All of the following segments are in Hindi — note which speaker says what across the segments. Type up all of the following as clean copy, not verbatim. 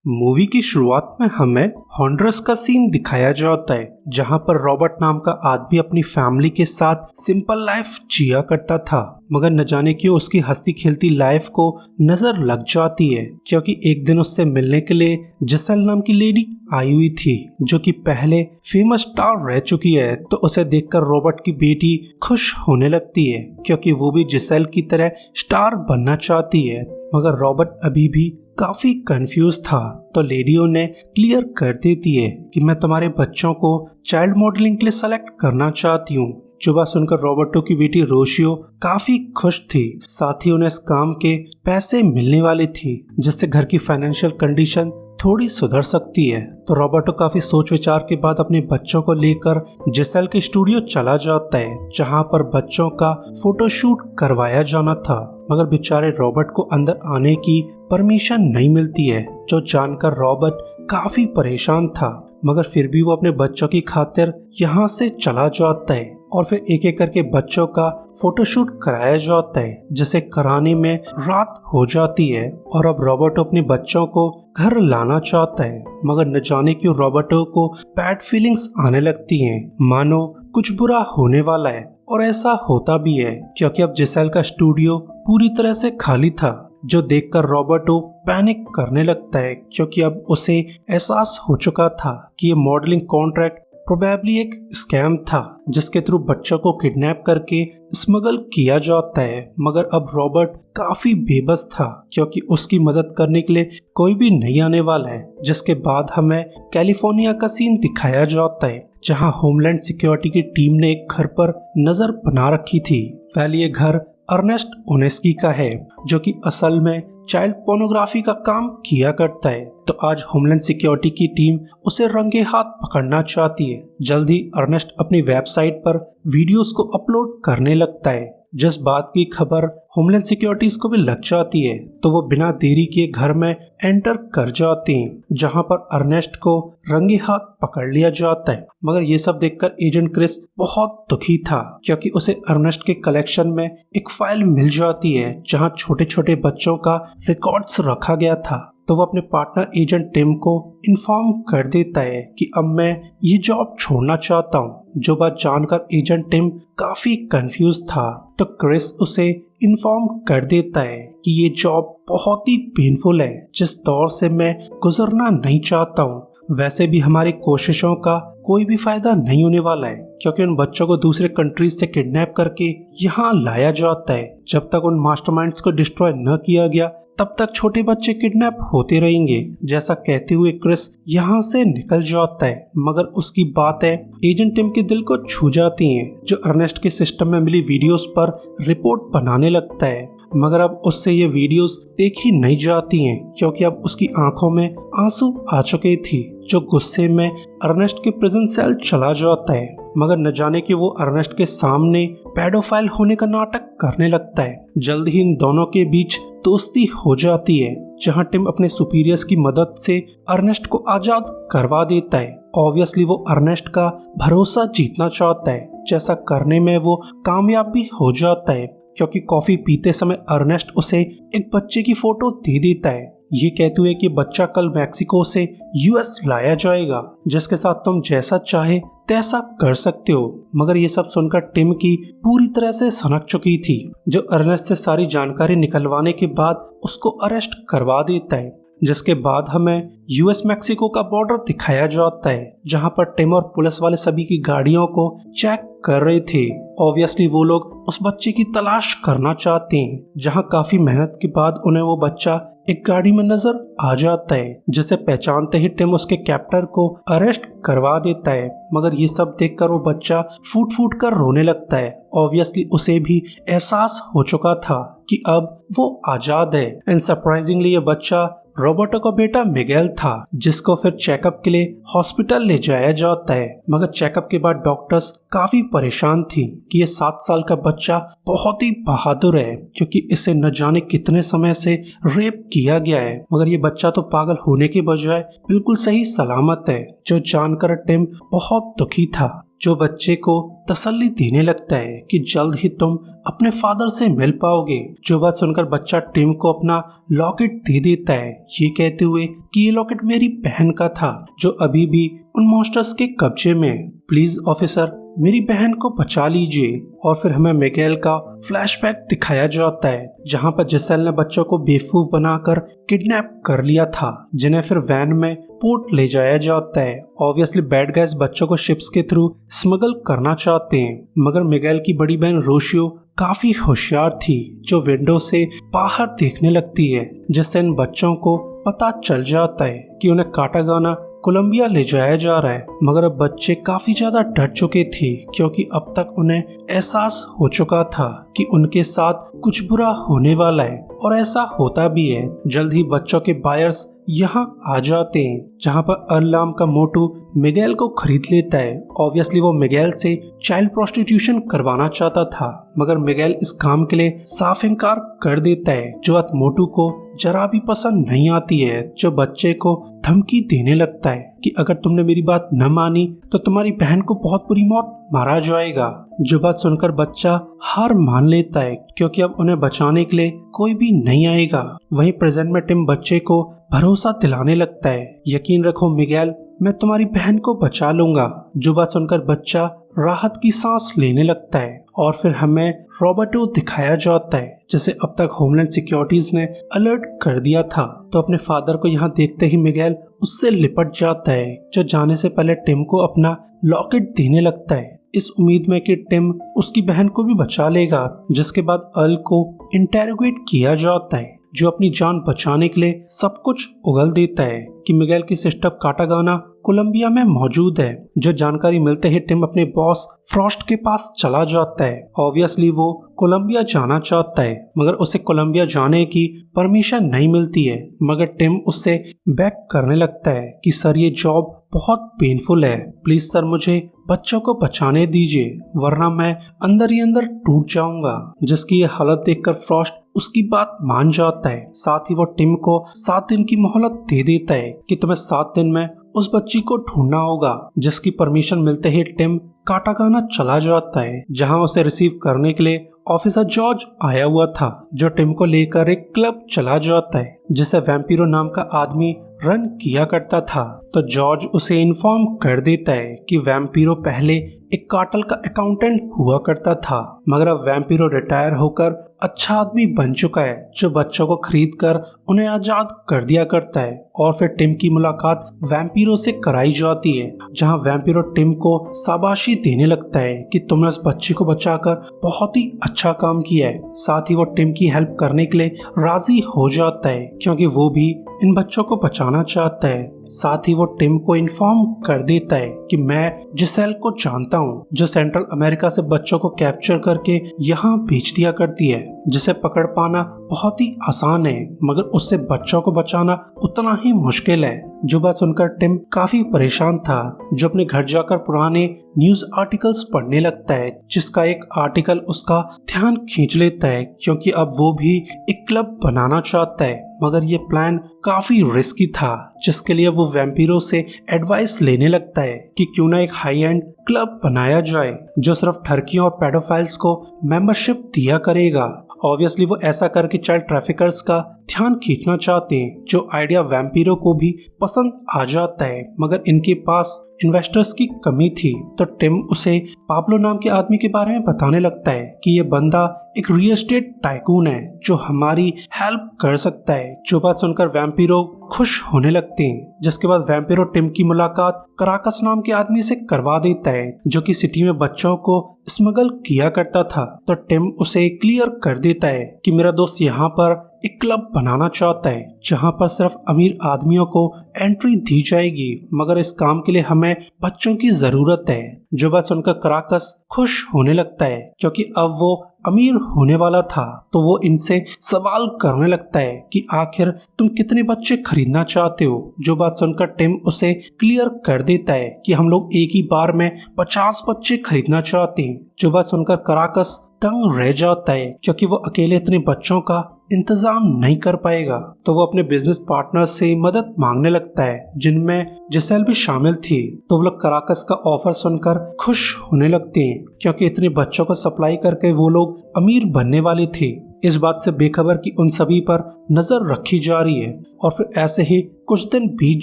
Speaker 1: मूवी की शुरुआत में हमें हॉन्डरस का सीन दिखाया जाता है जहां पर रॉबर्ट नाम का आदमी अपनी फैमिली के साथ सिंपल लाइफ जिया करता था, मगर न जाने क्यों उसकी हंसती खेलती लाइफ को नजर लग जाती है क्योंकि एक दिन उससे मिलने के लिए जिसेल नाम की लेडी आई हुई थी जो कि पहले फेमस स्टार रह चुकी है। तो उसे देखकर रॉबर्ट की बेटी खुश होने लगती है क्योंकि वो भी जिसेल की तरह स्टार बनना चाहती है, मगर रॉबर्ट अभी भी काफी कंफ्यूज था। तो लेडियों ने क्लियर कर देती है कि मैं तुम्हारे बच्चों को चाइल्ड मॉडलिंग के लिए सेलेक्ट करना चाहती हूँ। जो बात सुनकर रॉबर्टो की बेटी रोशियो काफी खुश थी, साथ ही उन्हें इस काम के पैसे मिलने वाले थे जिससे घर की फाइनेंशियल कंडीशन थोड़ी सुधर सकती है। तो रॉबर्टो काफी सोच विचार के बाद अपने बच्चों को लेकर जिसेल के स्टूडियो चला जाता है जहां पर बच्चों का फोटोशूट करवाया जाना था, मगर बेचारे रॉबर्ट को अंदर आने की परमिशन नहीं मिलती है। जो जानकर रॉबर्ट काफी परेशान था, मगर फिर भी वो अपने बच्चों की खातिर यहाँ से चला जाता है और फिर एक एक करके बच्चों का फोटोशूट कराया जाता है जिसे कराने में रात हो जाती है। और अब रॉबर्टो अपने बच्चों को घर लाना चाहता है, मगर न जाने क्यों रॉबर्टो को बैड फीलिंग्स आने लगती हैं, मानो कुछ बुरा होने वाला है। और ऐसा होता भी है क्योंकि अब जिसेल का स्टूडियो पूरी तरह से खाली था, जो देखकर रॉबर्टो पैनिक करने लगता है क्योंकि अब उसे एहसास हो चुका था कि ये मॉडलिंग कॉन्ट्रैक्ट प्रोबेबली एक स्कैम था जिसके थ्रू बच्चों को किडनैप करके स्मगल किया जाता है। मगर अब रॉबर्ट काफी बेबस था क्योंकि उसकी मदद करने के लिए कोई भी नहीं आने वाला है। जिसके बाद हमें कैलिफोर्निया का सीन दिखाया जाता है जहां होमलैंड सिक्योरिटी की टीम ने एक घर पर नजर बना रखी थी। पहले ये घर अर्नेस्ट ओनेस्की का है जो कि असल में चाइल्ड पोर्नोग्राफी का काम किया करता है। तो आज होमलैंड सिक्योरिटी की टीम उसे रंगे हाथ पकड़ना चाहती है। जल्द ही अर्नेस्ट अपनी वेबसाइट पर वीडियोस को अपलोड करने लगता है। जिस बात की खबर होमलैंड सिक्योरिटीज को भी लग जाती है तो वो बिना देरी किए घर में एंटर कर जाते हैं जहां पर अर्नेस्ट को रंगे हाथ पकड़ लिया जाता है। मगर ये सब देखकर एजेंट क्रिस बहुत दुखी था क्योंकि उसे अर्नेस्ट के कलेक्शन में एक फाइल मिल जाती है जहां छोटे छोटे बच्चों का रिकॉर्ड्स रखा गया था। तो वो अपने पार्टनर एजेंट टिम को इन्फॉर्म कर देता है कि अब मैं ये जॉब छोड़ना चाहता हूँ। जो बात जानकर एजेंट टिम काफी कंफ्यूज था, तो क्रिस उसे इन्फॉर्म कर देता है कि ये जॉब बहुत ही पेनफुल है जिस दौर से मैं गुजरना नहीं चाहता हूँ। वैसे भी हमारी कोशिशों का कोई भी फायदा नहीं होने वाला है क्योंकि उन बच्चों को दूसरे कंट्रीज से किडनैप करके यहाँ लाया जाता है। जब तक उन मास्टरमाइंड्स को डिस्ट्रॉय न किया गया तब तक छोटे बच्चे किडनैप होते रहेंगे। जैसा कहते हुए क्रिस यहाँ से निकल जाता है, मगर उसकी बातें एजेंट टिम के दिल को छू जाती हैं जो अर्नेस्ट के सिस्टम में मिली वीडियोस पर रिपोर्ट बनाने लगता है। मगर अब उससे ये वीडियोस देखी नहीं जाती हैं क्योंकि अब उसकी आंखों में आंसू आ चुके थे। जो गुस्से में अर्नेस्ट के प्रिजन सेल चला जाता है, मगर न जाने कि वो अर्नेस्ट के सामने पेडोफाइल होने का नाटक करने लगता है। जल्द ही इन दोनों के बीच दोस्ती हो जाती है जहां टिम अपने सुपीरियर्स की मदद से अर्नेस्ट को आजाद करवा देता है। ऑब्वियसली वो अर्नेस्ट का भरोसा जीतना चाहता है, जैसा करने में वो कामयाब भी हो जाता है क्योंकि कॉफी पीते समय अर्नेस्ट उसे एक बच्चे की फोटो दे देता है, ये कहते हुए कि बच्चा कल मैक्सिको से यूएस लाया जाएगा जिसके साथ तुम जैसा चाहे तैसा कर सकते हो। मगर ये सब सुनकर टिम की पूरी तरह से सनक चुकी थी, जो अर्नेस्ट से सारी जानकारी निकलवाने के बाद उसको अरेस्ट करवा देता है। जिसके बाद हमें यूएस मैक्सिको का बॉर्डर दिखाया जाता है जहां पर टिम और पुलिस वाले सभी की गाड़ियों को चेक कर रहे थे। ऑब्वियसली वो लोग उस बच्चे की तलाश करना चाहते हैं, जहां काफी मेहनत के बाद उन्हें वो बच्चा एक गाड़ी में नजर आ जाता है जिसे पहचानते ही टिम उसके कैप्टर को अरेस्ट करवा देता है। मगर ये सब देखकर वो बच्चा फूट फूट कर रोने लगता है। ऑब्वियसली उसे भी एहसास हो चुका था कि अब वो आजाद है। एंड सरप्राइजिंगली ये बच्चा रॉबर्टो का बेटा मिगेल था जिसको फिर चेकअप के लिए हॉस्पिटल ले जाया जाता है। मगर चेकअप के बाद डॉक्टर्स काफी परेशान थी कि ये 7 साल का बच्चा बहुत ही बहादुर है क्योंकि इसे न जाने कितने समय से रेप किया गया है, मगर ये बच्चा तो पागल होने के बजाय बिल्कुल सही सलामत है। जो जानकर टिम बहुत दुखी था जो बच्चे को तसल्ली देने लगता है कि जल्द ही तुम अपने फादर से मिल पाओगे। जो बात सुनकर बच्चा टिम को अपना लॉकेट दे देता है, ये कहते हुए कि ये लॉकेट मेरी बहन का था जो अभी भी उन मॉन्स्टर्स के कब्जे में है। प्लीज ऑफिसर, मेरी बहन को बचा लीजिए। और फिर हमें मिगेल का फ्लैशबैक दिखाया जाता है जहां पर जिसेल ने बच्चों को बेवकूफ बनाकर किडनैप कर लिया था, जिन्हें फिर वैन में पोर्ट ले जाया जाता है। ऑब्वियसली बैड गाइज बच्चों को शिप्स के थ्रू स्मगल करना चाहते हैं, मगर मिगेल की बड़ी बहन रोशियो काफी होशियार थी जो विंडो से बाहर देखने लगती है, जिससे इन बच्चों को पता चल जाता है कि उन्हें काटागाना कोलंबिया ले जाया जा रहा है। मगर अब बच्चे काफी ज्यादा डर चुके थे क्योंकि अब तक उन्हें एहसास हो चुका था कि उनके साथ कुछ बुरा होने वाला है, और ऐसा होता भी है। जल्द ही बच्चों के बायर्स यहाँ आ जाते हैं जहाँ पर अर्लाम का मोटू मिगेल को खरीद लेता है। ऑब्वियसली वो मिगेल से चाइल्ड प्रोस्टिट्यूशन करवाना चाहता था, मगर मिगेल इस काम के लिए साफ इनकार कर देता है, जो बात मोटू को जरा भी पसंद नहीं आती है। जो बच्चे को धमकी देने लगता है कि अगर तुमने मेरी बात न मानी तो तुम्हारी बहन को बहुत बुरी मौत मारा जाएगा। जो बात सुनकर बच्चा हार मान लेता है क्योंकि अब उन्हें बचाने के लिए कोई भी नहीं आएगा। वहीं प्रेजेंट में टिम बच्चे को भरोसा दिलाने लगता है, यकीन रखो मिगेल, मैं तुम्हारी बहन को बचा लूंगा। जो बात सुनकर बच्चा राहत की सांस लेने लगता है। और फिर हमें रॉबर्टो दिखाया जाता है जिसे अब तक होमलैंड सिक्योरिटीज ने अलर्ट कर दिया था। तो अपने फादर को यहाँ देखते ही मिगेल उससे लिपट जाता है, जो जाने से पहले टिम को अपना लॉकेट देने लगता है, इस उम्मीद में कि टिम उसकी बहन को भी बचा लेगा। जिसके बाद अर्ल को इंटेरोगेट किया जाता है, जो अपनी जान बचाने के लिए सब कुछ उगल देता है कि मिगेल की सिस्टर काटागाना कोलंबिया में मौजूद है। जो जानकारी मिलते ही टिम अपने बॉस फ्रॉस्ट के पास चला जाता है। ऑब्वियसली वो कोलंबिया जाना चाहता है, मगर उसे कोलंबिया जाने की परमिशन नहीं मिलती है। मगर टिम उससे बैक करने लगता है कि सर ये जॉब बहुत पेनफुल है, प्लीज सर मुझे बच्चों को बचाने दीजिए वरना मैं अंदर ही अंदर टूट जाऊंगा। जिसकी ये हालत देखकर फ्रॉस्ट उसकी बात मान जाता है। साथ ही वो टिम को 7 दिन की मोहलत दे देता है कि तुम्हें 7 दिन में उस बच्ची को ढूंढना होगा। जिसकी परमिशन मिलते ही टिम काटागाना चला जाता है, जहां उसे रिसीव करने के लिए ऑफिसर जॉर्ज आया हुआ था, जो टिम को लेकर एक क्लब चला जाता है जिसे वैम्पिरो नाम का आदमी रन किया करता था। तो जॉर्ज उसे इन्फॉर्म कर देता है कि वैम्पिरो पहले एक कार्टेल का अकाउंटेंट हुआ करता था, मगर अब वैम्पिरो रिटायर होकर अच्छा आदमी बन चुका है, जो बच्चों को खरीद कर उन्हें आजाद कर दिया करता है। और फिर टिम की मुलाकात वैम्पिरो से कराई जाती है, जहां वैम्पिरो टिम को शाबाशी देने लगता है कि तुमने उस बच्चे को बचाकर बहुत ही अच्छा काम किया है। साथ ही वो टिम की हेल्प करने के लिए राजी हो जाता है क्योंकि वो भी इन बच्चों को बचाना चाहता है। साथ ही वो टिम को इन्फॉर्म कर देता है कि मैं जिसेल को जानता हूँ, जो सेंट्रल अमेरिका से बच्चों को कैप्चर करके यहाँ भेज दिया करती है, जिसे पकड़ पाना बहुत ही आसान है, मगर उससे बच्चों को बचाना उतना ही मुश्किल है। जो बात सुनकर टिम काफी परेशान था, जो अपने घर जाकर पुराने न्यूज आर्टिकल्स पढ़ने लगता है, जिसका एक आर्टिकल उसका ध्यान खींच लेता है क्योंकि अब वो भी एक क्लब बनाना चाहता है, मगर ये प्लान काफी रिस्की था, जिसके लिए वो वैम्पिरो से एडवाइस लेने लगता है कि क्यों ना एक हाई एंड क्लब बनाया जाए जो सिर्फ ठरकियों और पेडोफाइल्स को मेंबरशिप दिया करेगा। ऑब्वियसली वो ऐसा करके चाइल्ड ट्रैफिकर्स का ध्यान खींचना चाहते हैं, जो आइडिया वैम्पिरो को भी पसंद आ जाता है, मगर इनके पास इन्वेस्टर्स की कमी थी। तो टिम उसे पाब्लो नाम के आदमी के बारे में बताने लगता है कि ये बंदा एक रियल एस्टेट टाइकून है जो हमारी हेल्प कर सकता है। जो बात सुनकर वैम्पिरो खुश होने लगते हैं, जिसके बाद वैम्पिरो टिम की मुलाकात कराकस नाम के आदमी से करवा देता है, जो कि सिटी में बच्चों को स्मगल किया करता था। तो टिम उसे क्लियर कर देता है कि मेरा दोस्त यहाँ पर एक क्लब बनाना चाहता है जहाँ पर सिर्फ अमीर आदमियों को एंट्री दी जाएगी, मगर इस काम के लिए हमें बच्चों की जरूरत है। जो बात सुनकर कराकस खुश होने लगता है क्योंकि अब वो अमीर होने वाला था। तो वो इनसे सवाल करने लगता है कि आखिर तुम कितने बच्चे खरीदना चाहते हो। जो बात सुनकर टिम उसे क्लियर कर देता है कि हम लोग एक ही बार में 50 बच्चे खरीदना चाहते हैं। जो बात सुनकर कराकस दंग रह जाता है क्योंकि वो अकेले इतने बच्चों का इंतजाम नहीं कर पाएगा। तो वो अपने बिजनेस पार्टनर से मदद मांगने लगता है जिनमें जिसेल भी शामिल थी। तो वो लोग कराकस का ऑफर सुनकर खुश होने लगते हैं क्योंकि इतने बच्चों को सप्लाई करके वो लोग अमीर बनने वाले थे। इस बात से बेखबर कि उन सभी पर नजर रखी जा रही है। और फिर ऐसे ही कुछ दिन बीत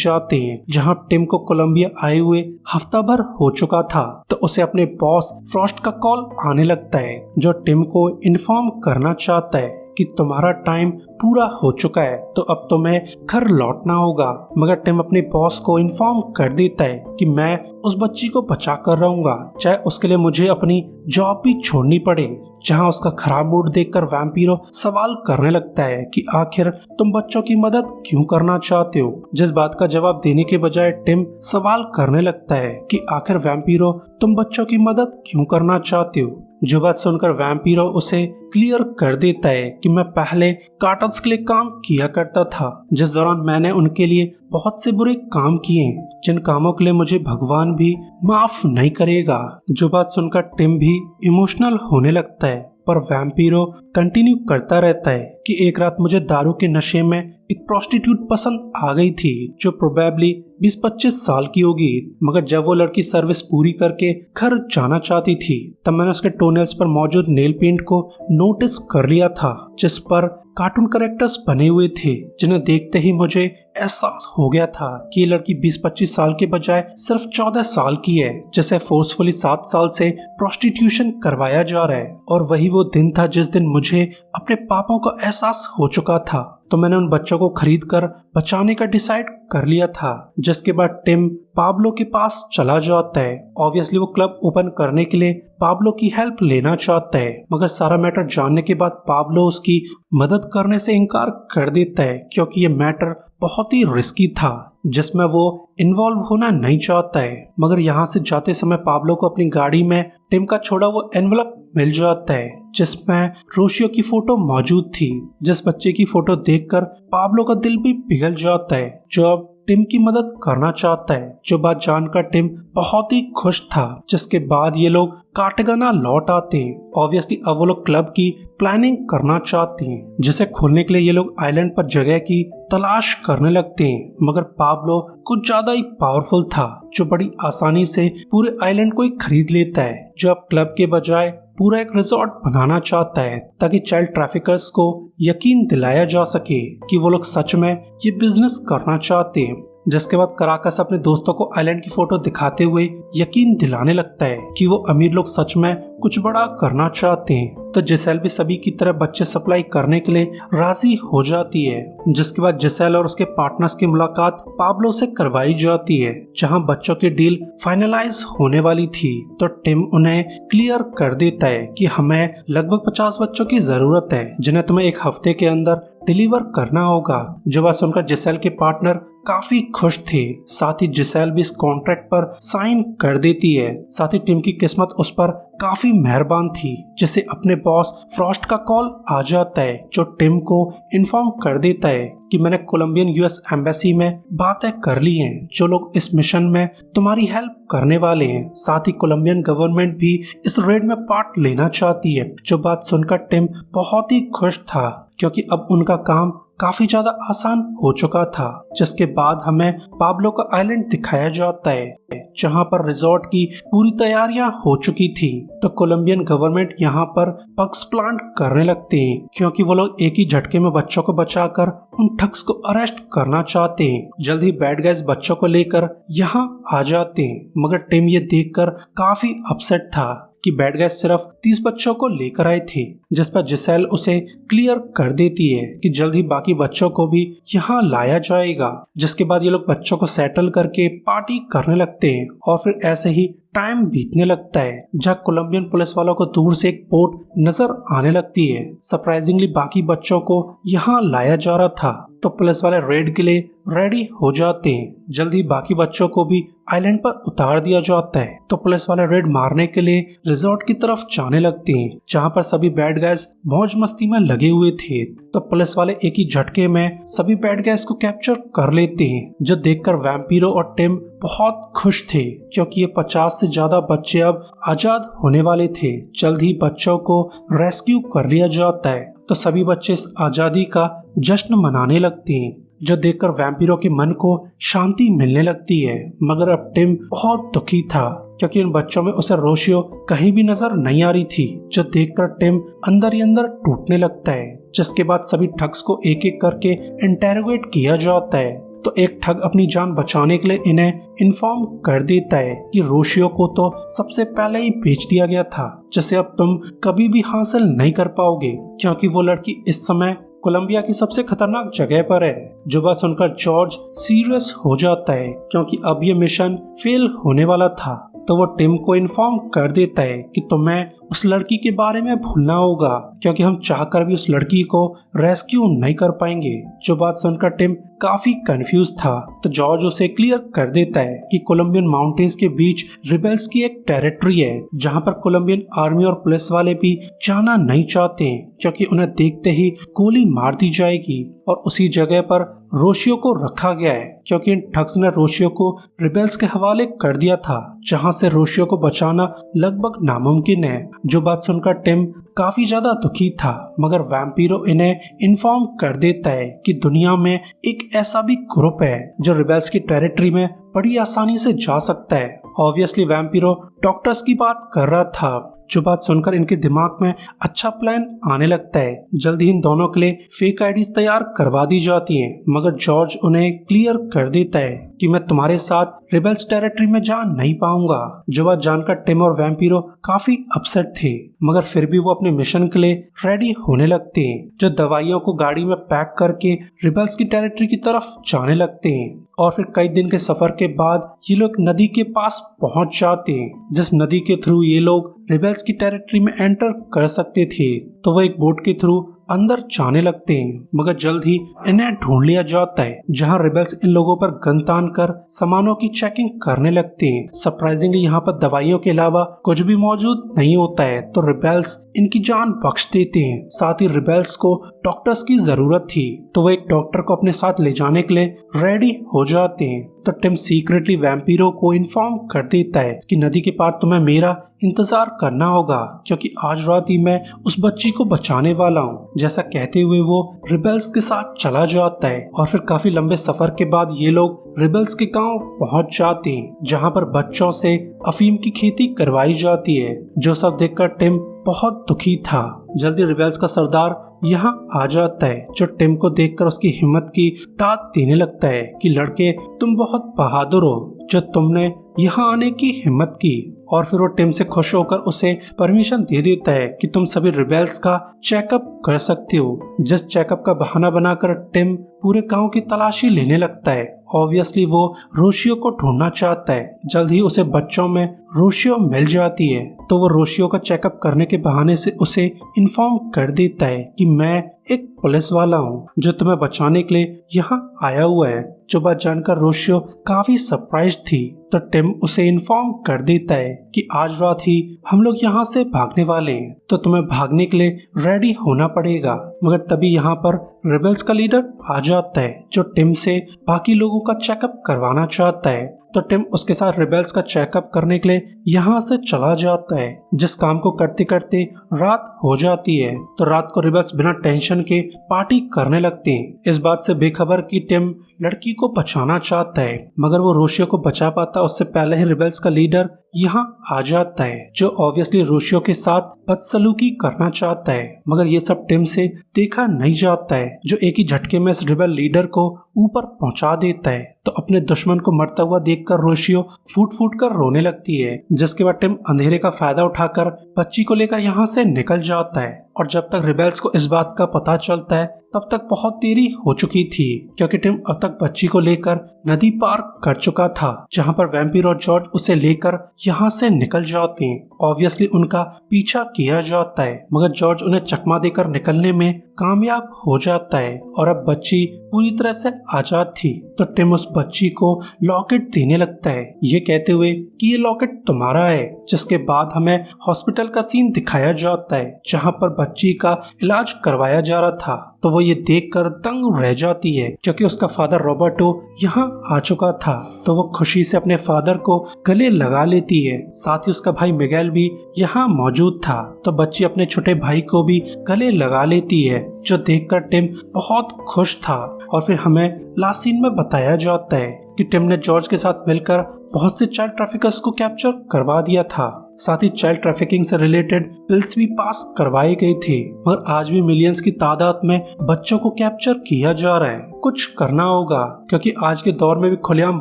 Speaker 1: जाते हैं जहां टिम को कोलंबिया आए हुए हफ्ता भर हो चुका था। तो उसे अपने बॉस फ्रॉस्ट का कॉल आने लगता है जो टिम को इन्फॉर्म करना चाहता है कि तुम्हारा टाइम पूरा हो चुका है, तो अब तुम्हें घर लौटना होगा। मगर टिम अपने बॉस को इन्फॉर्म कर देता है कि मैं उस बच्ची को बचा कर रहूंगा, चाहे उसके लिए मुझे अपनी जॉब भी छोड़नी पड़े। जहां उसका खराब मूड देखकर वैम्पीरो सवाल करने लगता है कि आखिर तुम बच्चों की मदद क्यों करना चाहते हो। जिस बात का जवाब देने के बजाय टिम सवाल करने लगता है कि आखिर वैम्पीरो तुम बच्चों की मदद क्यों करना चाहते हो। जो बात सुनकर वैम्पीरो उसे क्लियर कर देता है कि मैं पहले कार्टर्स के लिए काम किया करता था, जिस दौरान मैंने उनके लिए बहुत से बुरे काम किए जिन कामों के लिए मुझे भगवान भी माफ नहीं करेगा। जो बात सुनकर टिम भी इमोशनल होने लगता है, पर वैम्पीरो कंटिन्यू करता रहता है कि एक रात मुझे दारू के नशे में एक प्रोस्टिट्यूट पसंद आ गई थी जो प्रोबेबली 20-25 साल की होगी। मगर जब वो लड़की सर्विस पूरी करके घर जाना चाहती थी तब मैंने उसके टोनेल्स पर मौजूद नेल पेंट को नोटिस कर लिया था जिस पर कार्टून कैरेक्टर्स बने हुए थे, जिन्हें देखते ही मुझे एहसास हो गया था कि ये लड़की 20-25 साल के बजाय सिर्फ 14 साल की है, जिसे फोर्सफुली 7 साल से प्रोस्टिट्यूशन करवाया जा रहा है। और वही वो दिन था जिस दिन मुझे अपने पापों का एहसास हो चुका था। तो मैंने उन बच्चों को खरीद कर बचाने का डिसाइड कर लिया था। जिसके बाद टिम पाब्लो के पास चला जाता है। ऑब्वियसली वो क्लब ओपन करने के लिए पाब्लो की हेल्प लेना चाहता है, मगर सारा मैटर जानने के बाद पाब्लो उसकी मदद करने से इनकार कर देता है क्योंकि ये मैटर बहुत ही रिस्की था जिसमें वो इन्वॉल्व होना नहीं चाहता है। मगर यहाँ से जाते समय पाब्लो को अपनी गाड़ी में टिम का छोड़ा वो एनवलप मिल जाता है जिसमें रोशियो की फोटो मौजूद थी। जिस बच्चे की फोटो देखकर पाब्लो का दिल भी पिघल जाता है जो अब टिम की मदद करना चाहता है। जो बात जानकर टिम बहुत ही खुश था। जिसके बाद ये लोग कार्टागेना लौट आते हैं। ऑब्वियसली अब वो लोग क्लब की प्लानिंग करना चाहते हैं जिसे खोलने के लिए ये लोग आइलैंड पर जगह की तलाश करने लगते हैं। मगर पाब्लो कुछ ज्यादा ही पावरफुल था जो बड़ी आसानी से पूरे आइलैंड को ही खरीद लेता है, जो अब क्लब के बजाय पूरा एक रिजॉर्ट बनाना चाहता है ताकि चाइल्ड ट्रैफिकर्स को यकीन दिलाया जा सके कि वो लोग सच में ये बिजनेस करना चाहते हैं। जिसके बाद कराकस अपने दोस्तों को आइलैंड की फोटो दिखाते हुए यकीन दिलाने लगता है कि वो अमीर लोग सच में कुछ बड़ा करना चाहते हैं। तो जिसेल भी सभी की तरह बच्चे सप्लाई करने के लिए राजी हो जाती है। जिसके बाद जिसेल और उसके पार्टनर्स की मुलाकात पाब्लो से करवाई जाती है जहां बच्चों की डील फाइनलाइज होने वाली थी। तो टिम उन्हें क्लियर कर देता है कि हमें लगभग 50 बच्चों की जरूरत है जिन्हें तुम्हें एक हफ्ते के अंदर डिलीवर करना होगा। जो बात सुनकर जिसेल के पार्टनर काफी खुश थे। साथ ही जिसेल भी इस कॉन्ट्रैक्ट पर साइन कर देती है। साथ ही टिम की किस्मत उस पर काफी मेहरबान थी जिसे अपने बॉस फ्रॉस्ट का कॉल आ जाता है जो टिम को इन्फॉर्म कर देता है कि मैंने कोलंबियन यूएस एम्बेसी में बातें कर ली हैं, जो लोग इस मिशन में तुम्हारी हेल्प करने वाले हैं। साथ ही कोलंबियन गवर्नमेंट भी इस रेड में पार्ट लेना चाहती है। जो बात सुनकर टिम बहुत ही खुश था क्योंकि अब उनका काम काफी ज्यादा आसान हो चुका था। जिसके बाद हमें पाब्लो का आइलैंड दिखाया जाता है जहां पर रिजॉर्ट की पूरी तैयारियां हो चुकी थी। तो कोलंबियन गवर्नमेंट यहां पर पग्स प्लांट करने लगते हैं क्योंकि वो लोग एक ही झटके में बच्चों को बचाकर उन ठग्स को अरेस्ट करना चाहते हैं। जल्द ही बैड गाइज बच्चों को लेकर यहाँ आ जाते हैं। मगर टिम ये देखकर काफी अपसेट था कि बैड गाइज सिर्फ 30 बच्चों को लेकर आए थे, जिस पर जिसेल उसे क्लियर कर देती है कि जल्द ही बाकी बच्चों को भी यहाँ लाया जाएगा। जिसके बाद ये लोग बच्चों को सेटल करके पार्टी करने लगते हैं और फिर ऐसे ही टाइम बीतने लगता है जहाँ कोलंबियन पुलिस वालों को दूर से एक बोट नजर आने लगती है। सरप्राइजिंगली बाकी बच्चों को यहाँ लाया जा रहा था, तो पुलिस वाले रेड के लिए रेडी हो जाते हैं। जल्दी बाकी बच्चों को भी आइलैंड पर उतार दिया जाता है, तो पुलिस वाले रेड मारने के लिए रिजॉर्ट की तरफ जाने लगते हैं जहाँ पर सभी बैड गाइज मौज मस्ती में लगे हुए थे। तो पुलिस वाले एक ही झटके में सभी बैड गाइज को कैप्चर कर लेते हैं, जो देखकर वैम्पिरो और टिम बहुत खुश थे क्योंकि ये 50 से ज्यादा बच्चे अब आजाद होने वाले थे। जल्द ही बच्चों को रेस्क्यू कर लिया जाता है, तो सभी बच्चे इस आजादी का जश्न मनाने लगते हैं, जो देखकर वैम्पिरो के मन को शांति मिलने लगती है। मगर अब टिम बहुत दुखी था क्योंकि इन बच्चों में उसे रोशियो कहीं भी नजर नहीं आ रही थी, जो देखकर टिम अंदर ही अंदर टूटने लगता है। जिसके बाद सभी ठग्स को एक एक करके इंटेरोगेट किया जाता है, तो एक ठग अपनी जान बचाने के लिए इन्हें इन्फॉर्म कर देता है कि रोशियो को तो सबसे पहले ही बेच दिया गया था, जिसे अब तुम कभी भी हासिल नहीं कर पाओगे क्योंकि वो लड़की इस समय कोलंबिया की सबसे खतरनाक जगह पर है। जो बात सुनकर जॉर्ज सीरियस हो जाता है क्योंकि अब ये मिशन फेल होने वाला था, तो वो टिम को इन्फॉर्म कर देता है कि तुम्हें उस लड़की के बारे में भूलना होगा क्योंकि हम चाहकर भी उस लड़की को रेस्क्यू नहीं कर पाएंगे। जो बात सुनकर टिम काफी कंफ्यूज था, तो जॉर्ज उसे क्लियर कर देता है कि कोलंबियन माउंटेन्स के बीच रिबेल्स की एक टेरिटरी है जहां पर कोलंबियन आर्मी और पुलिस वाले भी जाना नहीं चाहते क्योंकि उन्हें देखते ही गोली मार दी जाएगी। और उसी जगह पर रोशियो को रखा गया है क्योंकि इन ठग्स ने रोशियो को रिबेल्स के हवाले कर दिया था, जहां से रोशियो को बचाना लगभग नामुमकिन है। जो बात सुनकर टिम काफी ज्यादा दुखी था, मगर वैम्पिरो इन्हें इन्फॉर्म कर देता है कि दुनिया में एक ऐसा भी ग्रुप है जो रिबेल्स की टेरिटरी में बड़ी आसानी से जा सकता है। ऑब्वियसली वैम्पिरो डॉक्टर्स की बात कर रहा था। जो बात सुनकर इनके दिमाग में अच्छा प्लान आने लगता है। जल्द ही इन दोनों के लिए फेक आईडीज तैयार करवा दी जाती हैं, मगर जॉर्ज उन्हें क्लियर कर देता है कि मैं तुम्हारे साथ रिबेल्स टेरिटरी में जा नहीं पाऊंगा। जो बात जानकर टिम और वैम्पिरो काफी अपसेट थे, मगर फिर भी वो अपने मिशन के लिए रेडी होने लगते हैं, जो दवाइयों को गाड़ी में पैक करके रिबेल्स की टेरिटरी की तरफ जाने लगते हैं। और फिर कई दिन के सफर के बाद ये लोग नदी के पास पहुंच जाते हैं, जिस नदी के थ्रू ये लोग रिबेल्स की टेरिटरी में एंटर कर सकते थे। तो वो एक बोट के थ्रू अंदर जाने लगते हैं, मगर जल्द ही इन्हें ढूंढ लिया जाता है जहां रिबेल्स इन लोगों पर गन तान कर सामानों की चेकिंग करने लगते हैं। सरप्राइजिंगली यहाँ पर दवाइयों के अलावा कुछ भी मौजूद नहीं होता है, तो रिबेल्स इनकी जान बख्श देते हैं। साथ ही रिबेल्स को डॉक्टर्स की जरूरत थी, तो वो एक डॉक्टर को अपने साथ ले जाने के लिए रेडी हो जाते हैं। तो टिम सीक्रेटली वैम्पिरो को इन्फॉर्म कर देता है कि नदी के पार तुम्हें मेरा इंतजार करना होगा क्योंकि आज रात ही मैं उस बच्ची को बचाने वाला हूँ। जैसा कहते हुए वो रिबेल्स के साथ चला जाता है और फिर काफी लंबे सफर के बाद ये लोग रिबेल्स के गांव पहुंच जाते हैं, जहां पर बच्चों से अफीम की खेती करवाई जाती है। जो सब देखकर टिम बहुत दुखी था। जल्दी रिबेल्स का सरदार यहाँ आ जाता है, जो टिम को देखकर उसकी हिम्मत की दाद देने लगता है कि लड़के तुम बहुत बहादुर हो जो तुमने यहाँ आने की हिम्मत की। और फिर वो टिम से खुश होकर उसे परमिशन दे देता है कि तुम सभी रिबेल्स का चेकअप कर सकते हो। जिस चेकअप का बहाना बनाकर टिम पूरे गांव की तलाशी लेने लगता है। ऑब्वियसली वो रोशियो को ढूंढना चाहता है। जल्द ही उसे बच्चों में रोशियो मिल जाती है, तो वो रोशियो का चेकअप करने के बहाने से उसे इन्फॉर्म कर देता है कि मैं एक पुलिस वाला हूँ जो तुम्हें बचाने के लिए यहाँ आया हुआ है। जो बात जानकर रोशियो काफी सरप्राइज थी, तो टिम उसे इन्फॉर्म कर देता है कि आज रात ही हम लोग यहाँ से भागने वाले हैं, तो तुम्हें भागने के लिए रेडी होना पड़ेगा। मगर तभी यहाँ पर रिबेल्स का लीडर आ जाता है, जो टिम से बाकी लोगों का चेकअप करवाना चाहता है। तो टिम उसके साथ रिबेल्स का चेकअप करने के लिए यहाँ से चला जाता है। जिस काम को करते करते रात हो जाती है, तो रात को रिबेल्स बिना टेंशन के पार्टी करने लगते हैं। इस बात से बेखबर कि टिम लड़की को बचाना चाहता है, मगर वो रोशियो को बचा पाता उससे पहले ही रिबेल्स का लीडर यहाँ आ जाता है, जो ऑब्वियसली रोशियो के साथ बदसलूकी करना चाहता है। मगर ये सब टिम से देखा नहीं जाता है, जो एक ही झटके में इस रिबेल लीडर को ऊपर पहुंचा देता है। तो अपने दुश्मन को मरता हुआ देखकर रोशियो फूट फूट कर रोने लगती है, जिसके बाद टिम अंधेरे का फायदा उठाकर बच्ची को लेकर यहाँ से निकल जाता है। और जब तक रिबेल्स को इस बात का पता चलता है तब तक बहुत देरी हो चुकी थी, क्योंकि टिम अब तक बच्ची को लेकर नदी पार कर चुका था, जहां पर वैम्पीर और जॉर्ज उसे लेकर यहाँ से निकल जाते हैं। ऑब्वियसली उनका पीछा किया जाता है, मगर जॉर्ज उन्हें चकमा देकर निकलने में कामयाब हो जाता है और अब बच्ची पूरी तरह से आजाद थी। तो टिम उस बच्ची को लॉकेट देने लगता है, ये कहते हुए कि ये लॉकेट तुम्हारा है। जिसके बाद हमें हॉस्पिटल का सीन दिखाया जाता है, जहाँ पर बच्ची का इलाज करवाया जा रहा था। तो वो ये देखकर दंग रह जाती है, क्योंकि उसका फादर रॉबर्टो यहाँ आ चुका था। तो वो खुशी से अपने फादर को गले लगा लेती है, साथ ही उसका भाई मिगेल भी यहाँ मौजूद था। तो बच्ची अपने छोटे भाई को भी गले लगा लेती है, जो देखकर टिम बहुत खुश था। और फिर हमें लास्ट सीन में बताया जाता है कि टिम ने जॉर्ज के साथ मिलकर बहुत से चाइल्ड ट्रैफिकर्स को कैप्चर करवा दिया था। साथ ही चाइल्ड ट्रैफिकिंग से रिलेटेड बिल्स भी पास करवाए गए थे, मगर आज भी मिलियंस की तादाद में बच्चों को कैप्चर किया जा रहा है। कुछ करना होगा, क्योंकि आज के दौर में भी खुलेआम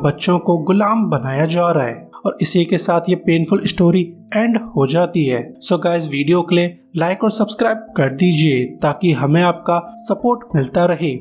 Speaker 1: बच्चों को गुलाम बनाया जा रहा है। और इसी के साथ ये पेनफुल स्टोरी एंड हो जाती है। सो गाइस, वीडियो के लिए लाइक और सब्सक्राइब कर दीजिए ताकि हमें आपका सपोर्ट मिलता रहे।